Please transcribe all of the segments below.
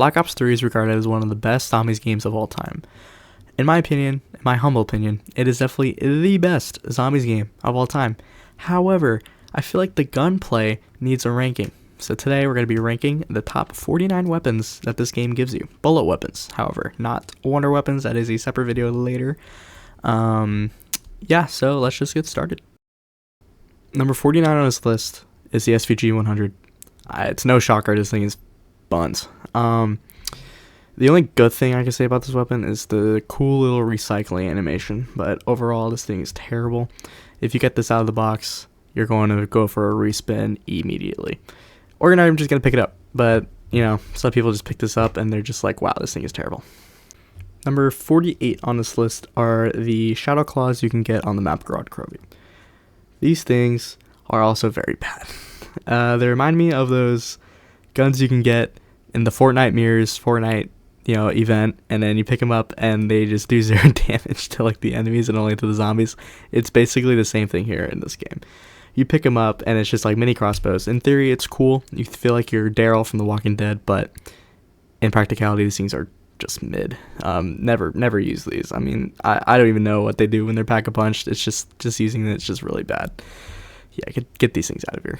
Black Ops 3 is regarded as one of the best zombies games of all time. In my opinion, in my humble opinion, it is definitely the best zombies game of all time. However, I feel like the gunplay needs a ranking. So today we're going to be ranking the top 49 weapons that this game gives you. Bullet weapons, however, not wonder weapons. That is a separate video later. Yeah, so let's just get started. Number 49 on this list is the SVG 100. It's no shocker, this thing is buns. The only good thing I can say about this weapon is the cool little recycling animation, but overall this thing is terrible. If you get this out of the box, you're going to go for a respin immediately. Or you're not even just going to pick it up, but, you know, some people just pick this up and they're just like, wow, this thing is terrible. Number 48 on this list are the Shadow Claws you can get on the map Grodkrovi. These things are also very bad. They remind me of those guns you can get in the Fortnite mirrors, Fortnite, event, and then you pick them up and they just do 0 damage to like the enemies and only to the zombies. It's basically the same thing here in this game. You pick them up and it's just like mini crossbows. In theory, it's cool. You feel like you're Daryl from The Walking Dead, but in practicality, these things are just mid. Never use these. I mean, I don't even know what they do when they're pack-a-punched. It's just using it. It's just really bad. Yeah, I could get these things out of here.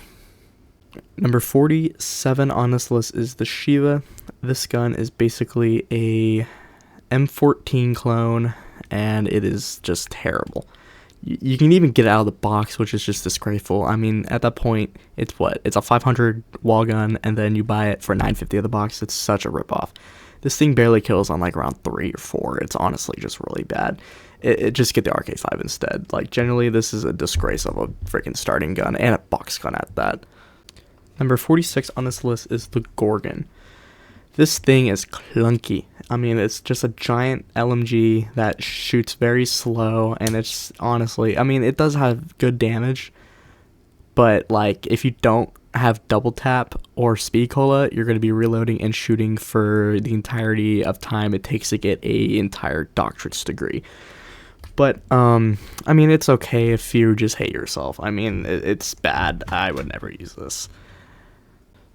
Number 47 on this list is the Shiva. This gun is basically a M14 clone, and it is just terrible. You can even get it out of the box, which is just disgraceful. I mean, at that point, it's what? It's a 500 wall gun, and then you buy it for $950 at the box. It's such a ripoff. This thing barely kills on like round 3 or 4. It's honestly just really bad. It just get the RK5 instead. Like, generally, this is a disgrace of a freaking starting gun, and a box gun at that. Number 46 on this list is the Gorgon. This thing is clunky. I mean, it's just a giant LMG that shoots very slow, and it's honestly, I mean, it does have good damage, but like, if you don't have double tap or speed cola, you're going to be reloading and shooting for the entirety of time it takes to get a entire doctorate's degree. But, I mean, it's okay if you just hate yourself. I mean, it's bad. I would never use this.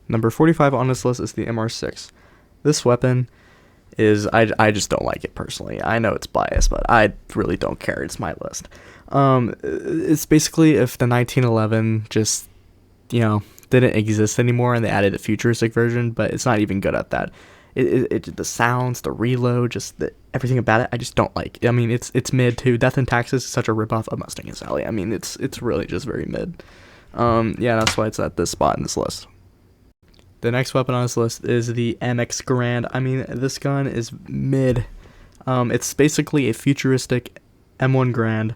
Number 45 on this list is the MR6. This weapon is, I just don't like it personally. I know it's biased, but I really don't care. It's my list. It's basically if the 1911 just, didn't exist anymore and they added a futuristic version, but it's not even good at that. The sounds, the reload, just everything about it, I just don't like. I mean, it's mid too. Death and Taxes is such a ripoff of Mustang and Sally. I mean, it's really just very mid. Yeah, that's why it's at this spot in this list. The next weapon on this list is the MX Garand. I mean, this gun is mid. It's basically a futuristic M1 Garand,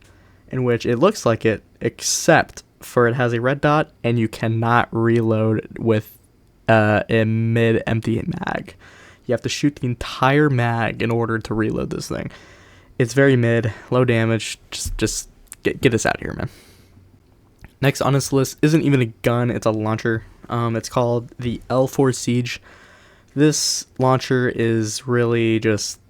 in which it looks like it, except for it has a red dot, and you cannot reload with a mid empty mag. You have to shoot the entire mag in order to reload this thing. It's very mid, low damage. Just get this out of here, man. Next on this list isn't even a gun, it's a launcher. It's called the L4 Siege. This launcher is really just,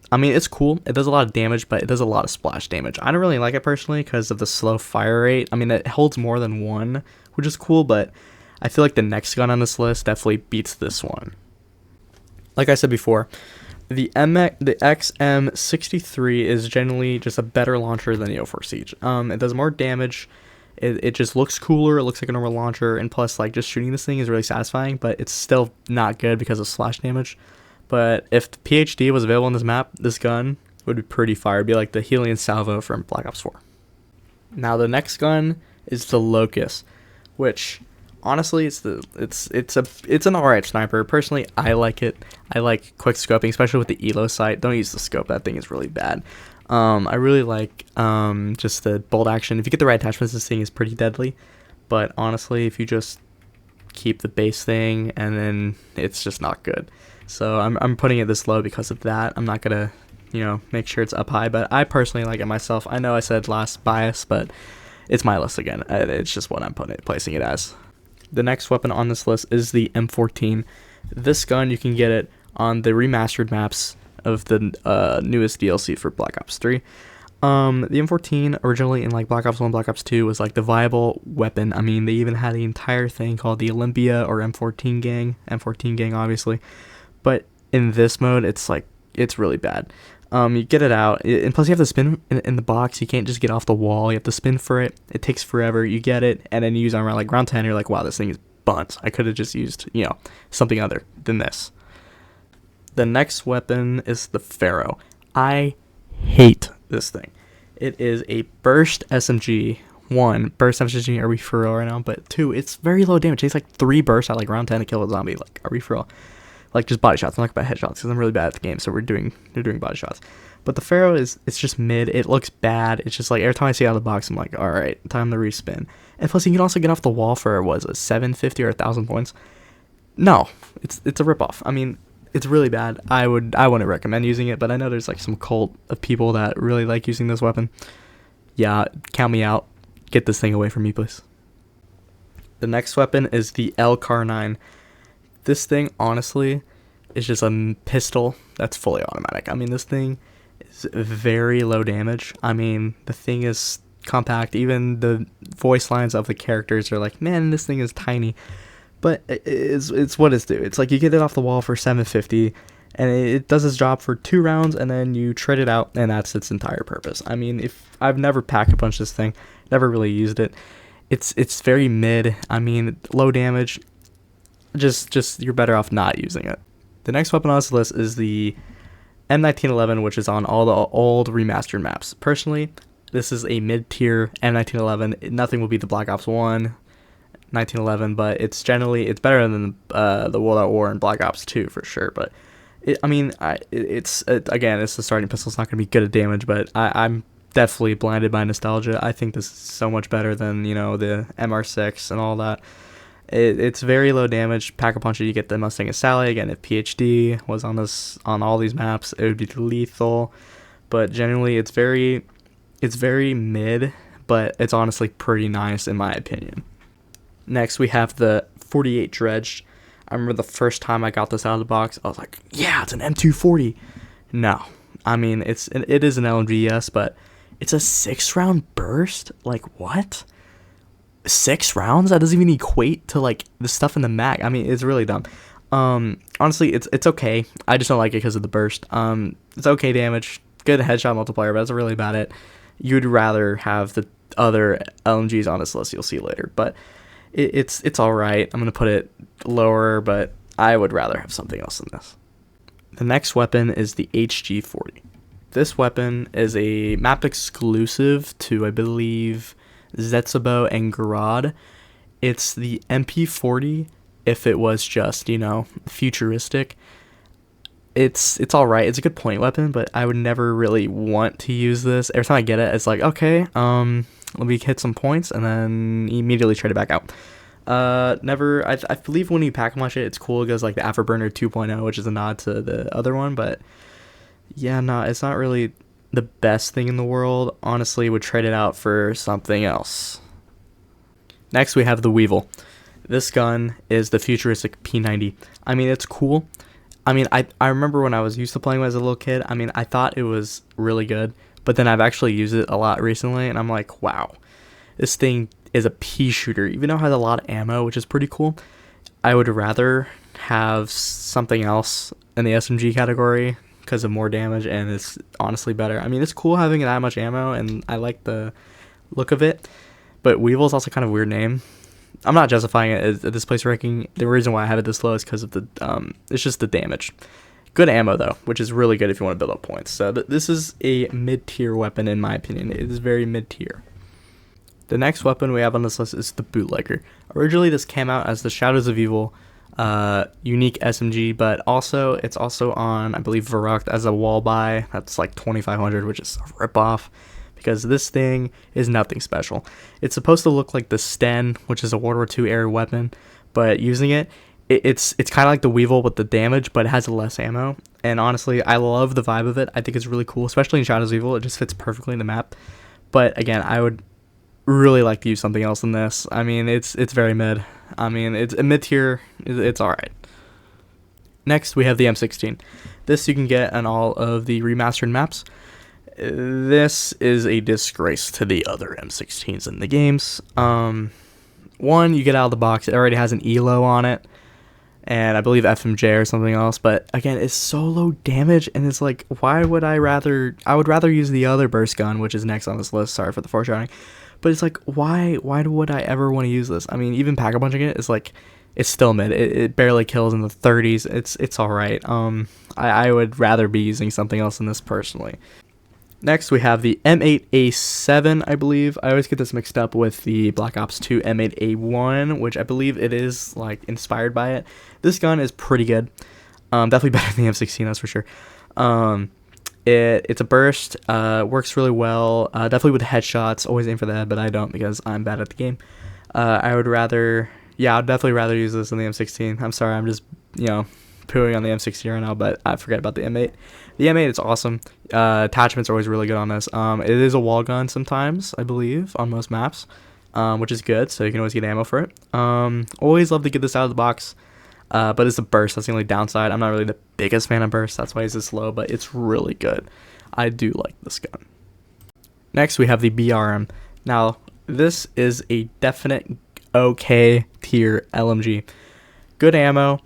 I mean, it's cool. It does a lot of damage, but it does a lot of splash damage. I don't really like it personally because of the slow fire rate. I mean, it holds more than one, which is cool, but I feel like the next gun on this list definitely beats this one. Like I said before, the XM63 is generally just a better launcher than the L4 Siege. It does more damage. It just looks cooler. It looks like a normal launcher, and plus, like, just shooting this thing is really satisfying, but it's still not good because of splash damage. But if the PhD was available on this map, this gun would be pretty fire. It'd be like the Helion Salvo from Black Ops 4. Now, the next gun is the Locust, which, honestly, it's an alright sniper. Personally, I like it. I like quick scoping, especially with the Elo sight. Don't use the scope. That thing is really bad. I really like just the bolt action. If you get the right attachments, this thing is pretty deadly. But honestly, if you just keep the base thing, and then it's just not good. So I'm putting it this low because of that. I'm not gonna, make sure it's up high. But I personally like it myself. I know I said last bias, but it's my list again. It's just what I'm placing it as. The next weapon on this list is the M14. This gun, you can get it on the remastered maps of the newest DLC for Black Ops 3. The M14 originally in like Black Ops 1, Black Ops 2 was like the viable weapon. I mean, they even had the entire thing called the Olympia or M14 gang obviously. But in this mode, it's really bad. You get it out, and plus you have to spin in the box. You can't just get off the wall. You have to spin for it. It takes forever. You get it, and then you use on around like round 10. You're like, wow, this thing is buns. I could have just used something other than this. The next weapon is the Pharaoh. I hate this thing. It is a burst SMG. One, burst SMG, are we for real right now? But two, it's very low damage. It takes like 3 bursts at like round 10 to kill a zombie. Like, are we for real? Like, just body shots. I'm not about headshots because I'm really bad at the game, so they're doing body shots. But the Pharaoh it's just mid. It looks bad. It's just like every time I see it out of the box, I'm like, all right, time to respin. And plus, you can also get off the wall for, what is it, 750 or 1,000 points? No, it's a ripoff. I mean, it's really bad. I wouldn't recommend using it, but I know there's like some cult of people that really like using this weapon. Yeah, count me out. Get this thing away from me, please. The next weapon is the LCAR-9. This thing, honestly, is just a pistol that's fully automatic. I mean, this thing is very low damage. I mean, the thing is compact. Even the voice lines of the characters are like, man, this thing is tiny. But it's what it's do. It's like you get it off the wall for 750, and it does its job for 2 rounds, and then you trade it out, and that's its entire purpose. I mean, if I've never pack-a-punched this thing, never really used it. It's very mid. I mean, low damage. Just you're better off not using it. The next weapon on this list is the M1911, which is on all the old remastered maps. Personally, this is a mid-tier M1911. Nothing will beat the Black Ops 1 1911, but it's better than the World at War and Black Ops 2 for sure. But again, it's the starting pistol. It's not going to be good at damage, but I'm definitely blinded by nostalgia. I think this is so much better than the MR6 and all that. It's very low damage. Pack-a-punch it, you get the Mustang Sally. Again, if PhD was on all these maps, it would be lethal. But generally, it's very mid, but it's honestly pretty nice in my opinion. Next, we have the 48 Dredged. I remember the first time I got this out of the box, I was like, yeah, it's an M240. No. I mean, it is an LMG, yes, but it's a 6-round burst? Like, what? 6 rounds? That doesn't even equate to, like, the stuff in the mag. I mean, it's really dumb. Honestly, it's okay. I just don't like it because of the burst. It's okay damage. Good headshot multiplier, but that's really about it. You'd rather have the other LMGs on this list you'll see later, but it's alright. I'm going to put it lower, but I would rather have something else than this. The next weapon is the HG40. This weapon is a map exclusive to, I believe, Zetsubou and Garad. It's the MP40 if it was just, futuristic. It's alright. It's a good point weapon, but I would never really want to use this. Every time I get it, it's like, okay, let me hit some points and then immediately trade it back out. I believe when you pack-a-punch it, it's cool. It goes like the Afterburner 2.0, which is a nod to the other one, but yeah, no, it's not really the best thing in the world. Honestly, would trade it out for something else. Next, we have the Weevil. This gun is the futuristic P90. I mean, it's cool. I mean, I remember when I was used to playing as a little kid, I mean, I thought it was really good, but then I've actually used it a lot recently, and I'm like, wow, this thing is a pea shooter. Even though it has a lot of ammo, which is pretty cool, I would rather have something else in the SMG category because of more damage, and it's honestly better. I mean, it's cool having that much ammo, and I like the look of it, but Weevil is also kind of a weird name. I'm not justifying it at this place ranking. The reason why I have it this low is because of it's just the damage. Good ammo, though, which is really good if you want to build up points. So this is a mid-tier weapon, in my opinion. It is very mid-tier. The next weapon we have on this list is the Bootlegger. Originally, this came out as the Shadows of Evil unique SMG, but it's also on, I believe, Verrucht as a wall buy. That's like 2,500, which is a ripoff, because this thing is nothing special. It's supposed to look like the Sten, which is a World War II era weapon, but using it's kind of like the Weevil with the damage, but it has less ammo. And honestly, I love the vibe of it. I think it's really cool, especially in Shadows of Evil. It just fits perfectly in the map. But again, I would really like to use something else than this. I mean, it's very mid. I mean, it's a mid-tier. It's alright. Next, we have the M16. This you can get on all of the remastered maps. This is a disgrace to the other M16s in the games. One, you get out of the box, it already has an ELO on it. and I believe FMJ or something else. But again, it's so low damage, and it's like, why would I would rather use the other burst gun, which is next on this list. Sorry for the foreshadowing, but it's like, why would I ever want to use this? I mean, even Pack-a-Punching it is like, it's still mid. It barely kills in the 30s. It's all right. I would rather be using something else than this personally. Next, we have the M8A7, I believe. I always get this mixed up with the Black Ops 2 M8A1, which I believe it is, like, inspired by it. This gun is pretty good. Definitely better than the M16, that's for sure. It's a burst, works really well. Definitely with headshots. Always aim for the head, but I don't because I'm bad at the game. I'd definitely rather use this than the M16. I'm sorry, I'm just, pooing on the M16 right now, but I forget about the M8. The M8 is awesome. Attachments are always really good on this. It is a wall gun sometimes, I believe, on most maps, which is good, so you can always get ammo for it. Always love to get this out of the box, but it's a burst. That's the only downside. I'm not really the biggest fan of burst. That's why it's this low, but it's really good. I do like this gun. Next, we have the BRM. Now, this is a definite okay tier LMG. Good ammo.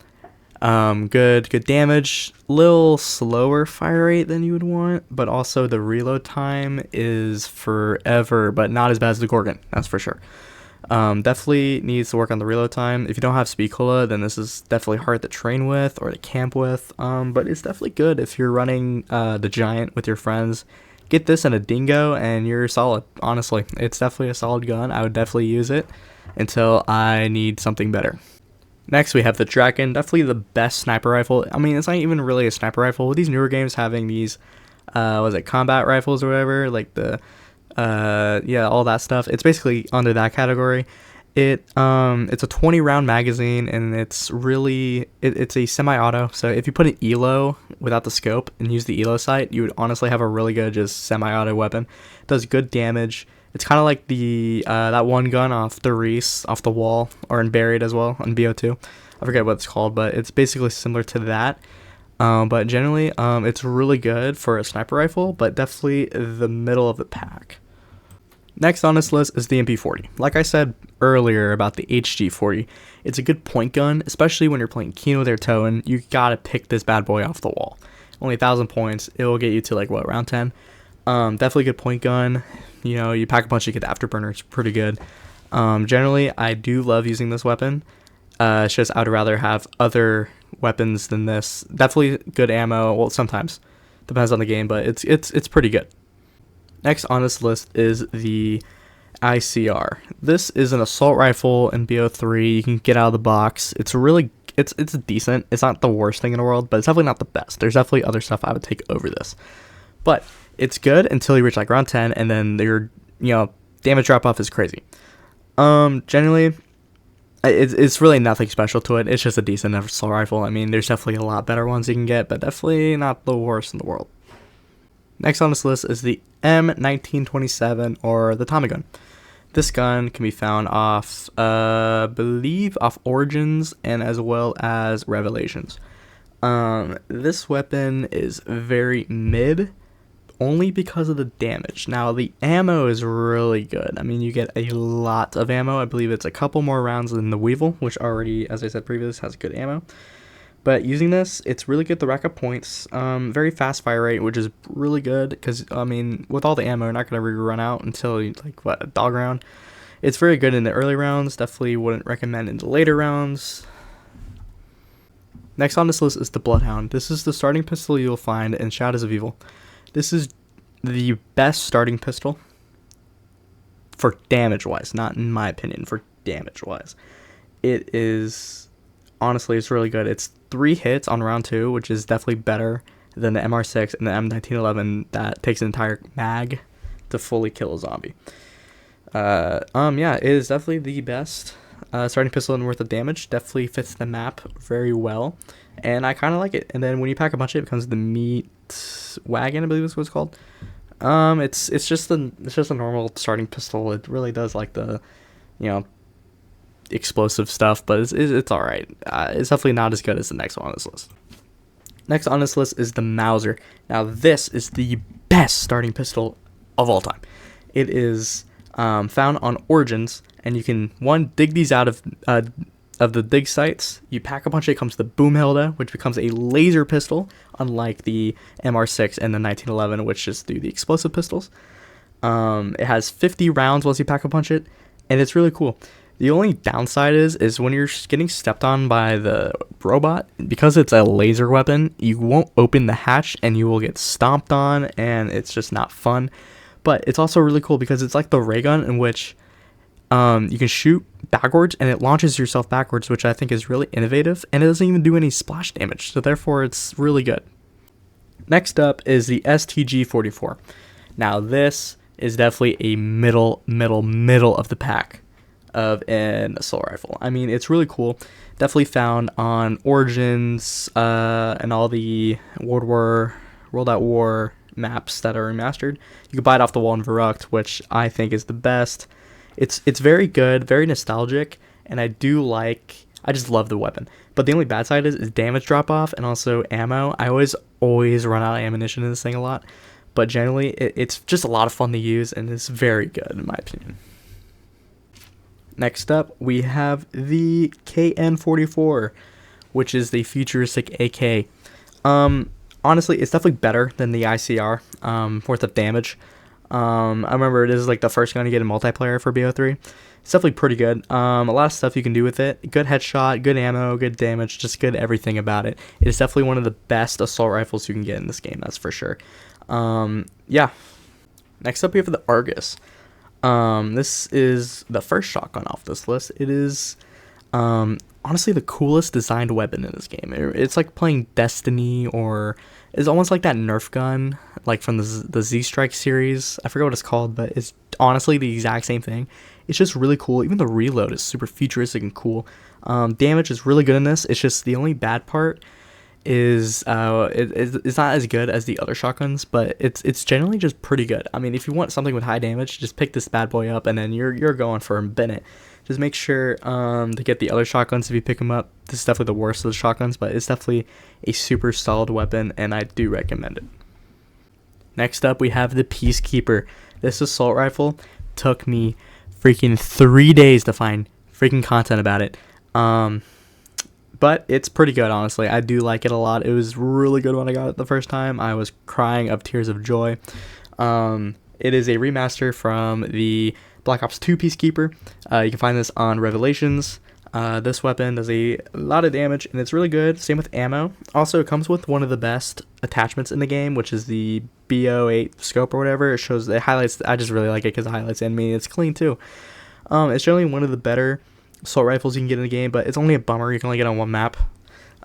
Good damage, little slower fire rate than you would want, but also the reload time is forever, but not as bad as the Gorgon, that's for sure. Definitely needs to work on the reload time. If you don't have Speed Cola, then this is definitely hard to train with or to camp with, but it's definitely good if you're running the Giant with your friends. Get this and a Dingo and you're solid, honestly. It's definitely a solid gun. I would definitely use it until I need something better. Next, we have the Draken, definitely the best sniper rifle. I mean, it's not even really a sniper rifle. With these newer games having these, combat rifles or whatever, like the, all that stuff. It's basically under that category. It's a 20 round magazine, and it's really, it's a semi-auto. So if you put an ELO without the scope and use the ELO sight, you would honestly have a really good just semi-auto weapon. It does good damage. It's kind of like the that one gun off the Reese, off the wall, or in Buried as well, on BO2. I forget what it's called, but it's basically similar to that. But generally, it's really good for a sniper rifle, but definitely the middle of the pack. Next on this list is the MP40. Like I said earlier about the HG40, it's a good point gun, especially when you're playing Kino der Toten. You gotta pick this bad boy off the wall. Only 1,000 points. It will get you to round 10. Definitely good point gun. You pack a punch, you get the afterburner. It's pretty good. Generally, I do love using this weapon. It's just I would rather have other weapons than this. Definitely good ammo. Well, sometimes depends on the game, but it's pretty good. Next on this list is the ICR. This is an assault rifle in BO3. You can get out of the box. It's decent. It's not the worst thing in the world, but it's definitely not the best. There's definitely other stuff I would take over this, but it's good until you reach round 10, and then your damage drop off is crazy. Generally, it's really nothing special to it. It's just a decent assault rifle. I mean, there's definitely a lot better ones you can get, but definitely not the worst in the world. Next on this list is the M1927, or the Tommy gun. This gun can be found off Origins and as well as Revelations. This weapon is very mid, only because of the damage. Now, the ammo is really good. I mean, you get a lot of ammo. I believe it's a couple more rounds than the Weevil, which already, as I said previously, has good ammo. But using this, it's really good to rack up points. Very fast fire rate, which is really good because, I mean, with all the ammo, you're not going to run out until, a dog round. It's very good in the early rounds. Definitely wouldn't recommend in the later rounds. Next on this list is the Bloodhound. This is the starting pistol you'll find in Shadows of Evil. This is the best starting pistol for damage-wise, not in my opinion, for damage-wise. It is, honestly, it's really good. It's 3 hits on round 2, which is definitely better than the MR6 and the M1911 that takes an entire mag to fully kill a zombie. It is definitely the best starting pistol and worth of damage. Definitely fits the map very well, and I kind of like it. And then when you pack a bunch of it, becomes the meat wagon, I believe is what it's called. It's just a normal starting pistol. It really does the explosive stuff, but it's all right. It's definitely not as good as the next one on this list. Next on this list is the Mauser. Now, this is the best starting pistol of all time. It is found on Origins, and you can dig these out of of the dig sights. You pack a punch, it comes the Boomhilda, which becomes a laser pistol, unlike the MR6 and the 1911, which just do the explosive pistols. It has 50 rounds once you pack a punch it, and it's really cool. The only downside is when you're getting stepped on by the robot, because it's a laser weapon, you won't open the hatch and you will get stomped on, and it's just not fun. But it's also really cool because it's like the ray gun, in which you can shoot backwards and it launches yourself backwards, which I think is really innovative, and it doesn't even do any splash damage, so therefore it's really good. Next up is the STG-44. Now this is definitely a middle of the pack of an assault rifle. I mean, it's really cool. Definitely found on Origins and all the World at War maps that are remastered. You can buy it off the wall in Verrückt, which I think is the best. It's very good, very nostalgic, and I just love the weapon. But the only bad side is damage drop off and also ammo. I always run out of ammunition in this thing a lot, but generally it's just a lot of fun to use, and it's very good in my opinion. Next up, we have the KN-44, which is the futuristic AK. Honestly, it's definitely better than the ICR, worth of damage. I remember this is like the first gun to get in multiplayer for BO3. It's definitely pretty good. A lot of stuff you can do with it. Good headshot, good ammo, good damage, just good everything about it. It is definitely one of the best assault rifles you can get in this game, that's for sure. Yeah. Next up, we have the Argus. This is the first shotgun off this list. It is honestly the coolest designed weapon in this game. It's like playing Destiny, or it's almost like that Nerf gun, like from the Z-Strike series. I forget what it's called, but it's honestly the exact same thing. It's just really cool. Even the reload is super futuristic and cool. Damage is really good in this. It's just the only bad part is it's not as good as the other shotguns, but it's generally just pretty good. I mean, if you want something with high damage, just pick this bad boy up, and then you're going for a minute. Just make sure to get the other shotguns if you pick them up. This is definitely the worst of the shotguns, but it's definitely a super solid weapon, and I do recommend it. Next up, we have the Peacekeeper. This assault rifle took me freaking 3 days to find freaking content about it. But it's pretty good, honestly. I do like it a lot. It was really good when I got it the first time. I was crying of tears of joy. It is a remaster from the Black Ops 2 Peacekeeper. You can find this on Revelations. This weapon does a lot of damage, and it's really good. Same with ammo. Also, it comes with one of the best attachments in the game, which is the BO8 scope or whatever. It highlights. I just really like it because it highlights enemy. It's clean too. It's generally one of the better assault rifles you can get in the game, but it's only a bummer you can only get on one map.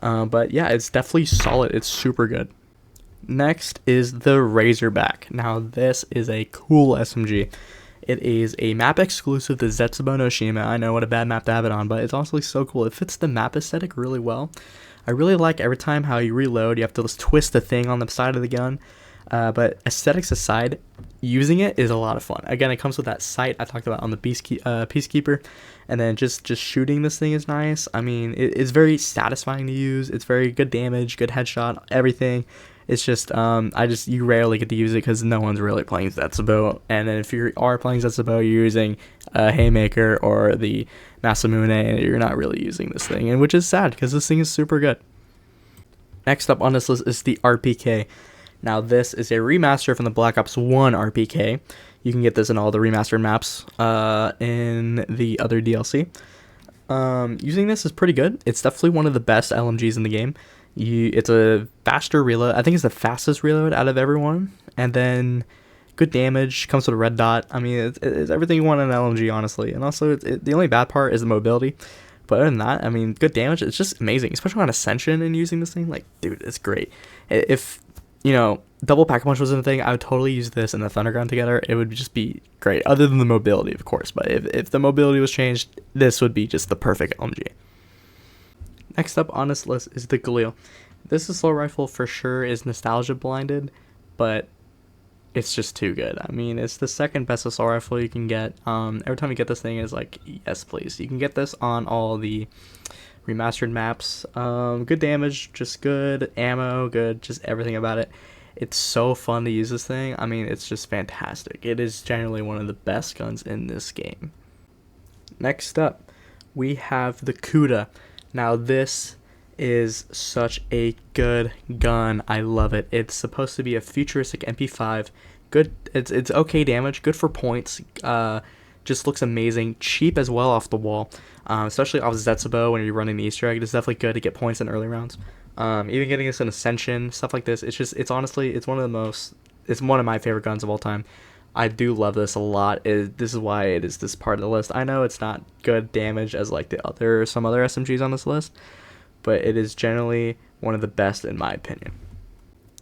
But yeah, it's definitely solid. It's super good. Next is the Razorback. Now this is a cool SMG. It is a map exclusive to Zetsubou no Shima. I know, what a bad map to have it on, but it's honestly so cool. It fits the map aesthetic really well. I really like every time how you reload, you have to just twist the thing on the side of the gun. But aesthetics aside, using it is a lot of fun. Again, it comes with that sight I talked about on the Peacekeeper, and then just shooting this thing is nice. I mean, it's very satisfying to use. It's very good damage, good headshot, everything. It's just you rarely get to use it because no one's really playing Zetsubou, and then if you are playing Zetsubou, you're using a Haymaker or the Masamune, and you're not really using this thing, and which is sad because this thing is super good. Next up on this list is the RPK. Now this is a remaster from the Black Ops 1 RPK. You can get this in all the remastered maps in the other DLC. Using this is pretty good. It's definitely one of the best LMGs in the game. It's a faster reload. I think it's the fastest reload out of everyone. And then good damage, comes with a red dot. I mean, it's everything you want in an LMG, honestly. And also, the only bad part is the mobility. But other than that, I mean, good damage. It's just amazing, especially on Ascension and using this thing. Like, dude, it's great. If, double pack-a-punch wasn't a thing, I would totally use this and the Thunder Gun together. It would just be great, other than the mobility, of course. But if the mobility was changed, this would be just the perfect LMG. Next up on this list is the Galil. This assault rifle for sure is nostalgia blinded, but it's just too good. I mean, it's the second best assault rifle you can get. Every time you get this thing, it's like, yes, please. You can get this on all the remastered maps. Good damage, just good ammo, good, just everything about it. It's so fun to use this thing. I mean, it's just fantastic. It is generally one of the best guns in this game. Next up, we have the Kuda. Now this is such a good gun. I love it. It's supposed to be a futuristic MP5. Good. It's okay damage. Good for points. Just looks amazing. Cheap as well off the wall. Especially off Zetsubo when you're running the Easter egg. It's definitely good to get points in early rounds. Even getting this in Ascension, stuff like this. It's honestly, it's one of my favorite guns of all time. I do love this a lot. This is why it is this part of the list. I know it's not good damage as like some other SMGs on this list, but it is generally one of the best in my opinion.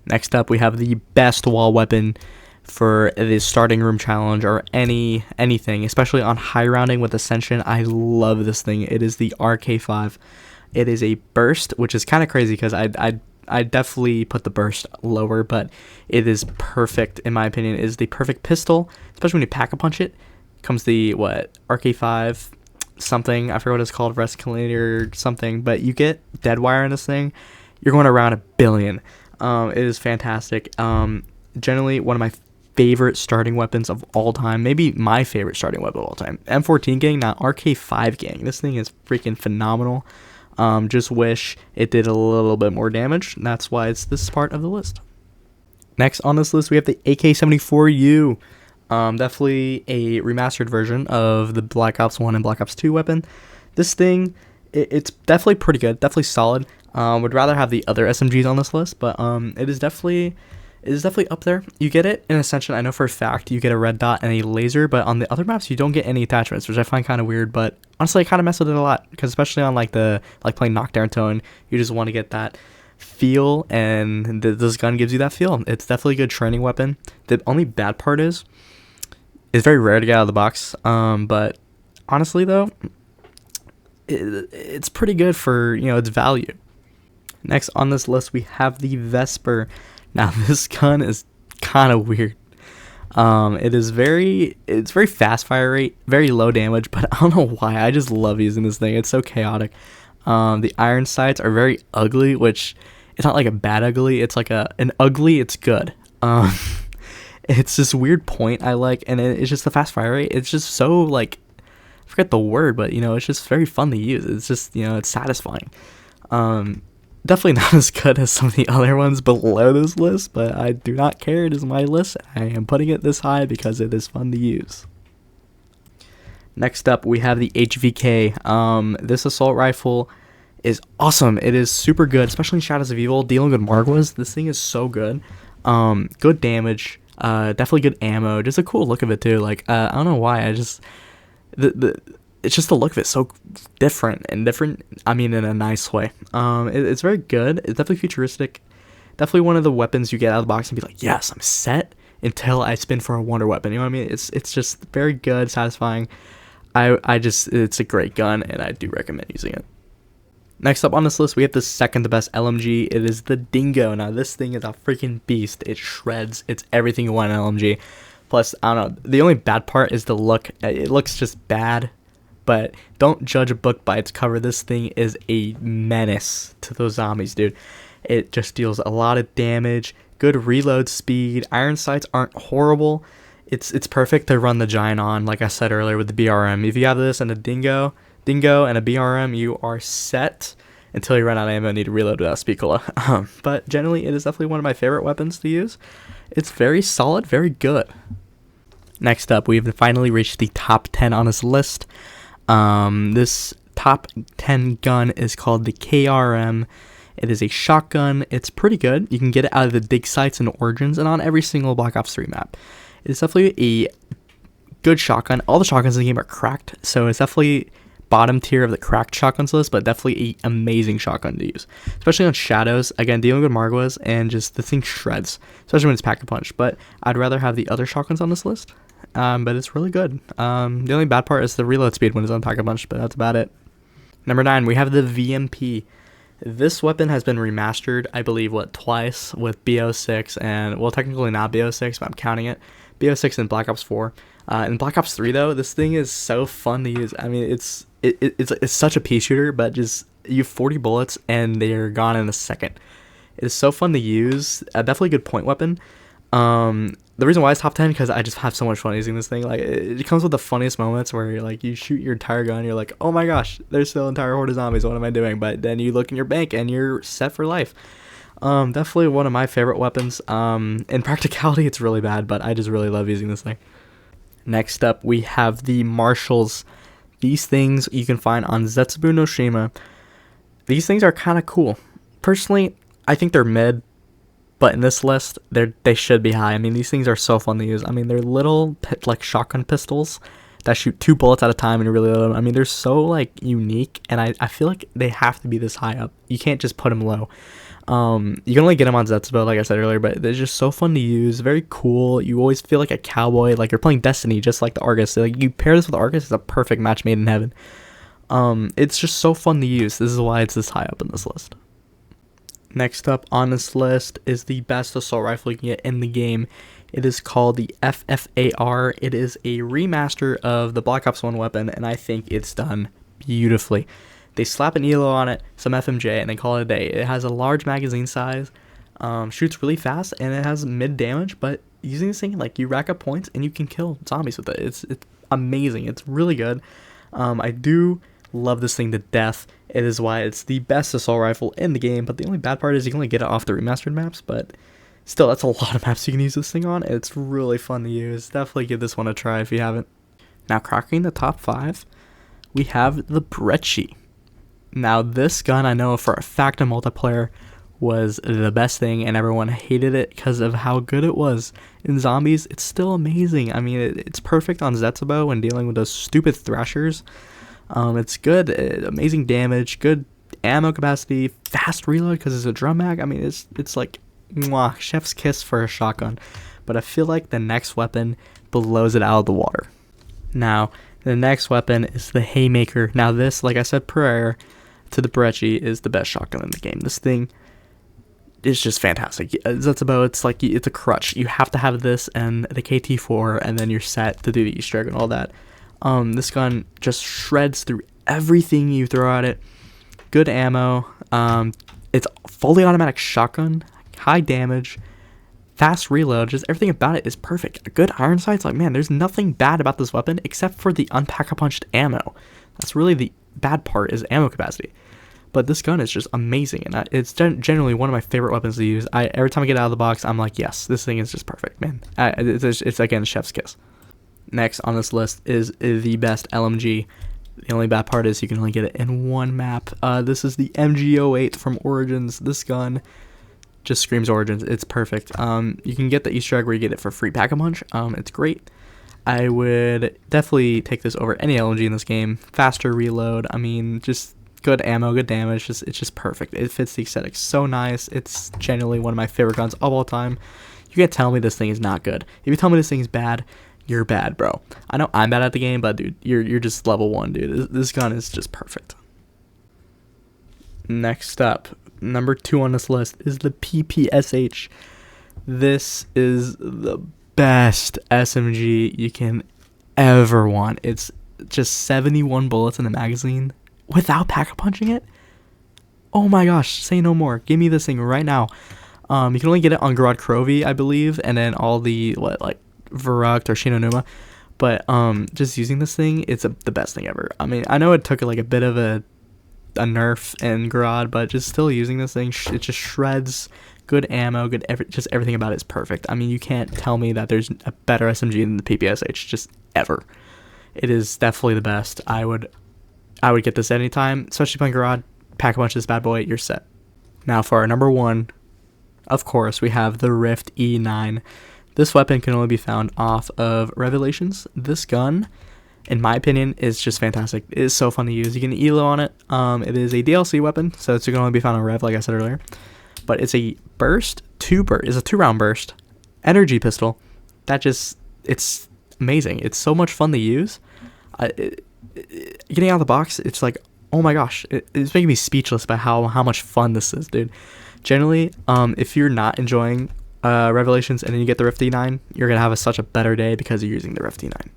Next up, we have the best wall weapon for the starting room challenge or anything, especially on high rounding with Ascension. I love this thing. It is the RK5. It is a burst, which is kind of crazy because I definitely put the burst lower, but it is perfect in my opinion. It is the perfect pistol, especially when you pack a punch it. Comes the RK5 something, I forget what it's called, Rescalator something, but you get dead wire in this thing, you're going around 1 billion. It is fantastic. Generally one of my favorite starting weapons of all time, maybe my favorite starting weapon of all time. M14 gang, not RK5 gang. This thing is freaking phenomenal. Just wish it did a little bit more damage, and that's why it's this part of the list. Next on this list, we have the AK-74U. Definitely a remastered version of the Black Ops 1 and Black Ops 2 weapon. This thing, it's definitely pretty good, definitely solid. Would rather have the other SMGs on this list, but it is definitely up there. You get it in Ascension, I know for a fact. You get a red dot and a laser, but on the other maps you don't get any attachments, which I find kind of weird. But honestly, I kind of mess with it a lot because especially on playing Knockdown Tone, you just want to get that feel, and this gun gives you that feel. It's definitely a good training weapon. The only bad part is it's very rare to get out of the box. But honestly though, it's pretty good for its value. Next on this list, we have the Vesper. Now this gun is kind of weird. It's very fast fire rate, very low damage, but I don't know why. I just love using this thing. It's so chaotic. The iron sights are very ugly, which it's not like a bad ugly. It's like an ugly. It's good. It's this weird point I like, and it's just the fast fire rate. It's just so I forget the word, but it's just very fun to use. It's just it's satisfying. Definitely not as good as some of the other ones below this list, but I do not care. It is my list. I am putting it this high because it is fun to use. Next up, we have the HVK. This assault rifle is awesome. It is super good, especially in Shadows of Evil. Dealing with Margwas, this thing is so good. Good damage. Definitely good ammo. Just a cool look of it too. I don't know why. It's just the look of it so different. I mean, in a nice way. It's very good. It's definitely futuristic. Definitely one of the weapons you get out of the box and be like, yes, I'm set until I spin for a wonder weapon. You know what I mean? It's just very good, satisfying. It's a great gun, and I do recommend using it. Next up on this list, we have the second to best LMG. It is the Dingo. Now, this thing is a freaking beast. It shreds. It's everything you want in an LMG. Plus, I don't know. The only bad part is the look. It looks just bad. But don't judge a book by its cover. This thing is a menace to those zombies, dude. It just deals a lot of damage. Good reload speed. Iron sights aren't horrible. It's perfect to run the Giant on, like I said earlier, with the BRM. If you have this and a Dingo and a BRM, you are set until you run out of ammo and need to reload without Spicola. But generally, it is definitely one of my favorite weapons to use. It's very solid, very good. Next up, we have finally reached the top 10 on this list. This top 10 gun is called the KRM. It is a shotgun. It's pretty good. You can get it out of the dig sites and Origins and on every single Black Ops 3 map. It is definitely a good shotgun. All the shotguns in the game are cracked, so it's definitely bottom tier of the cracked shotguns list, but definitely an amazing shotgun to use, especially on Shadows. Again, dealing with Margwas, and just the thing shreds, especially when it's pack a punch. But I'd rather have the other shotguns on this list. But it's really good. The only bad part is the reload speed when it's on pack a punch, but that's about it. Number 9, we have the VMP. This weapon has been remastered, I believe, twice with BO6 and, well, technically not BO6, but I'm counting it. BO6 and Black Ops 4. In Black Ops 3, though, this thing is so fun to use. I mean, it's such a pea shooter, but just you have 40 bullets and they're gone in a second. It is so fun to use. Definitely a good point weapon. The reason why it's top 10 because I just have so much fun using this thing. Like it comes with the funniest moments where you're like you shoot your entire gun, you're like, oh my gosh, there's still an entire horde of zombies. What am I doing? But then you look in your bank and you're set for life. Definitely one of my favorite weapons. In practicality, it's really bad, but I just really love using this thing. Next up, we have the Marshals. These things you can find on Zetsubu no Shima. These things are kind of cool. Personally, I think they're mid. But in this list, they should be high. I mean, these things are so fun to use. I mean, they're little like shotgun pistols that shoot 2 bullets at a time and you really load them. I mean, they're so like unique, and I feel like they have to be this high up. You can't just put them low. You can only get them on Zetsubo, like I said earlier, but they're just so fun to use. Very cool. You always feel like a cowboy, like you're playing Destiny, just like the Argus. So, like you pair this with Argus, it's a perfect match made in heaven. It's just so fun to use. This is why it's this high up in this list. Next up on this list is the best assault rifle you can get in the game. It is called the FFAR. It is a remaster of the Black Ops 1 weapon, and I think it's done beautifully. They slap an ELO on it, some FMJ, and they call it a day. It has a large magazine size, shoots really fast, and it has mid damage, but using this thing, like, you rack up points, and you can kill zombies with it. It's amazing. It's really good. I do love this thing to death. It is why it's the best assault rifle in the game, but the only bad part is you can only get it off the remastered maps, but still, that's a lot of maps you can use this thing on. It's really fun to use. Definitely give this one a try if you haven't. Now, cracking the top 5, we have the Brecci. Now, this gun, I know for a fact in multiplayer, was the best thing, and everyone hated it because of how good it was. In zombies, it's still amazing. I mean, it's perfect on Zetsubo when dealing with those stupid thrashers. It's good, amazing damage, good ammo capacity, fast reload because it's a drum mag. I mean, it's like, mwah, chef's kiss for a shotgun. But I feel like the next weapon blows it out of the water. Now, the next weapon is the Haymaker. Now this, like I said prior to the Brecci, is the best shotgun in the game. This thing is just fantastic. It's a crutch. You have to have this and the KT4, and then you're set to do the Easter egg and all that. This gun just shreds through everything you throw at it. Good ammo. It's fully automatic shotgun, high damage, fast reload. Just everything about it is perfect. A good iron sights. Like, man, there's nothing bad about this weapon except for the unpack-a-punched ammo. That's really the bad part, is ammo capacity. But this gun is just amazing, and it's generally one of my favorite weapons to use. Every time I get out of the box, I'm like, yes, this thing is just perfect, man. It's again, chef's kiss. Next on this list is the best LMG. The only bad part is you can only get it in one map. This is the MG08 from Origins. This gun just screams Origins. It's perfect. You can get the Easter egg where you get it for free Pack-a-Punch. It's great. I would definitely take this over any LMG in this game. Faster reload. I mean, just good ammo, good damage. It's just perfect. It fits the aesthetic so nice. It's genuinely one of my favorite guns of all time. You can't tell me this thing is not good. If you tell me this thing is bad, you're bad, bro. I know I'm bad at the game, but dude, you're just level 1, dude. This gun is just perfect. Next up, number 2 on this list is the PPSH. This is the best SMG you can ever want. It's just 71 bullets in the magazine without pack-a-punching it. Oh my gosh, say no more. Give me this thing right now. You can only get it on Gorod Krovi, I believe, and then all the Verrucht or Shinonuma, but just using this thing, it's the best thing ever. I mean, I know it took like a bit of a nerf in Gorod, but just still using this thing, it just shreds. Good ammo, just everything about it is perfect. I mean, you can't tell me that there's a better SMG than the PPSH, just ever. It is definitely the best. I would get this anytime, especially playing Gorod. Pack-a-Punch this bad boy, you're set. Now for our number 1, of course, we have the Rift E9. This weapon can only be found off of Revelations. This gun, in my opinion, is just fantastic. It is so fun to use. You can ELO on it. It is a DLC weapon, so it's going to only be found on Rev, like I said earlier. But it's a burst, it's a 2-round burst, energy pistol. It's amazing. It's so much fun to use. Getting out of the box, it's like, oh my gosh, it's making me speechless about how much fun this is, dude. Generally, if you're not enjoying Revelations and then you get the Rift E9, you're gonna have such a better day because you're using the Rift E9.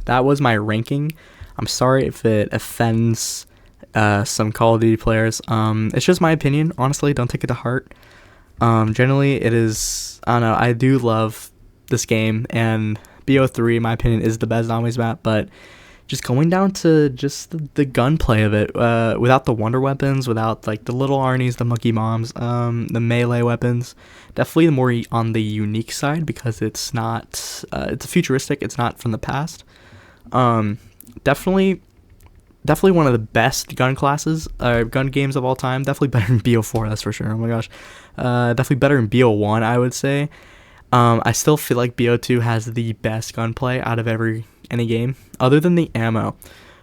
That was my ranking. I'm sorry if it offends some Call of Duty players. It's just my opinion. Honestly, don't take it to heart. Generally, it is. I don't know. I do love this game, and BO3, in my opinion, is the best zombies map. But just going down to just the gunplay of it, without the wonder weapons, without like the little Arnies, the monkey bombs, the melee weapons, definitely more on the unique side because it's not. It's futuristic. It's not from the past. Definitely one of the best gun classes, gun games of all time. Definitely better than BO4, that's for sure. Oh my gosh, definitely better than BO1, I would say. I still feel like BO2 has the best gunplay out of any game, other than the ammo.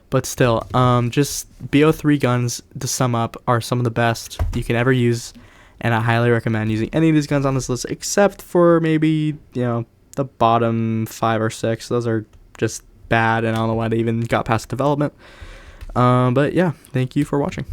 But still, just BO3 guns, to sum up, are some of the best you can ever use, and I highly recommend using any of these guns on this list, except for maybe, the bottom 5 or 6. Those are just bad, and I don't know why they even got past development. But yeah, thank you for watching.